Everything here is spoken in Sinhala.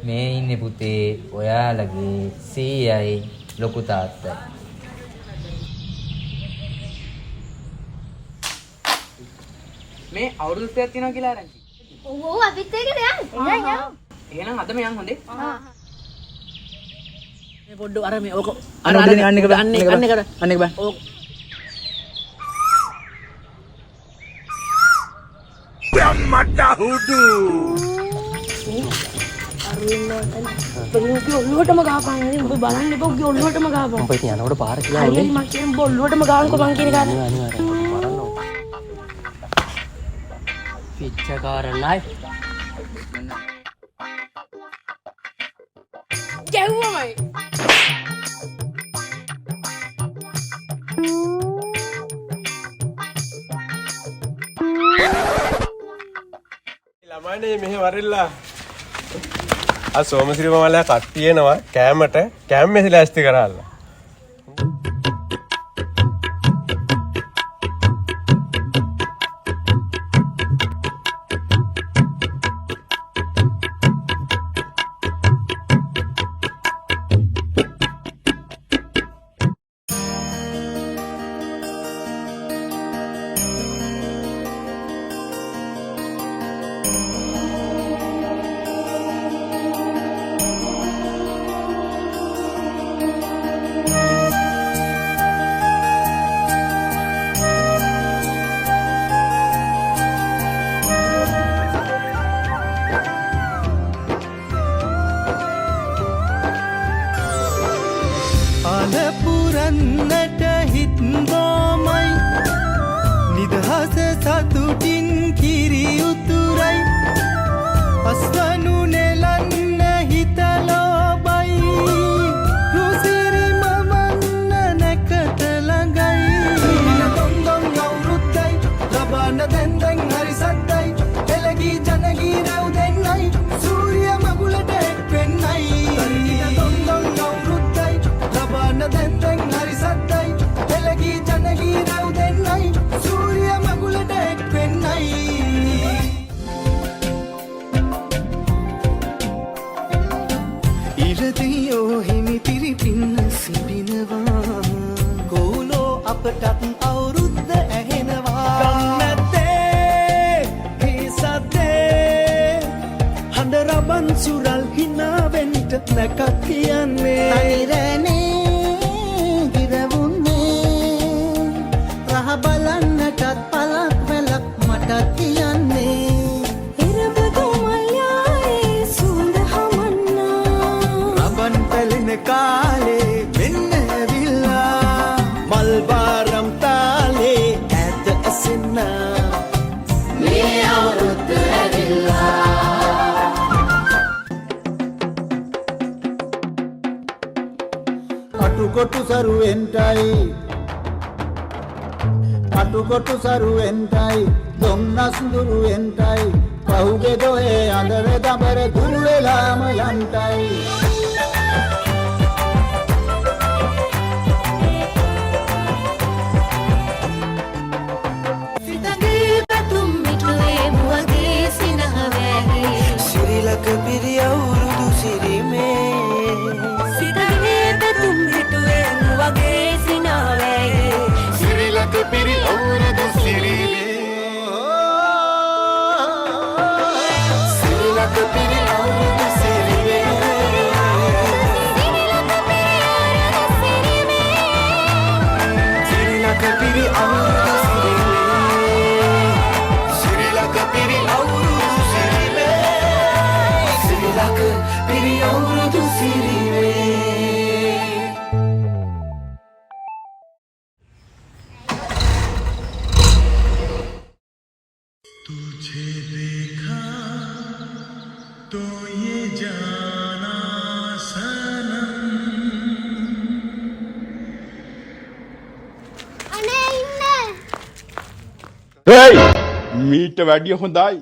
මේ ඉන්නේ පුතේ ඔයාලගේ සීයයි ලොකු තාත්තයි. මේ අවුරුදු 30ක් තියෙනවා කියලා ආරංචි. ඔව් අපිත් එක්කද යන්නේ? එහෙනම් අදම යන් හොඳේ. මේ පොඩ්ඩ අර මේ ඕක අන්න එක බෑ. ඕක මට හුඩු ඔල්ලුවටම ගහපන් නේද? ඔබ බලන්න එපා ඔගේ ඔල්ලුවටම ගහපන්. උඹ ඉතින් යනකොට පාර කියලා හරියට මම කියන්නේ ඔල්ලුවටම ගහන්නකෝ මං කියන කාරණා. අනිවාර්යයෙන් මරන්න ඕන. පිච්චකාරණයි. ගැව්වමයි. ළමයිනේ මෙහෙ වරෙල්ලා සෝමසිරි මමලා කට්ටිය එනවා කෑමට කෑම මෙහෙ ලෑස්ති කරාල්ලා පුරන්නට හිත්ගෝමයි නිදහස සතුටින් කිරි උතුරයි අස්වනු නෙලන්න හිතලෝබයි රුසිරි මමන්න නැකත ළඟයි දොන්දොන් අවුරුද්දයි ලබන්න දැන්දැන් හරි සද්දයි එළගී ජනගී රැව් දෙන්නයි සූරිය මගුලට එක් වෙන්නයි දොන්දොන් අවුරුද්දයි ලබන්න දැන්දැන් හරි සද්දයි එළගී ජනගී රැව් දෙන්නයි සූරිය මගුලට එක් වෙන්නයි ඉරදියෝ හිමි පිරිපින්න සිටිනවා කෝලෝ අපටත් අවුරුද්ද ඇහෙනවා ගන්නත්තේ හිසත්තේ හඬ රබන් සුරල් හිනාවෙන්ට නැකත් කියන්නේ අයිරනේ ගිරවුන්නේ රහ බලන්නටත් පලක් වෙලක් මටත් කියන්නේ කාලේ මෙන්න ඇවිල්ලා මල් බාරම් තාලේ ඇත ඇසෙන්න මේ අවුරුද්ද ඇවිල්ලා අටුකොටු සරුවෙන්ටයි දොම්නස් දුරුවෙන්ටයි පහුගේ දොයේ අඳර දබර දුරු වෙලාම යන්ටයි මීට වැඩිය හොඳයි.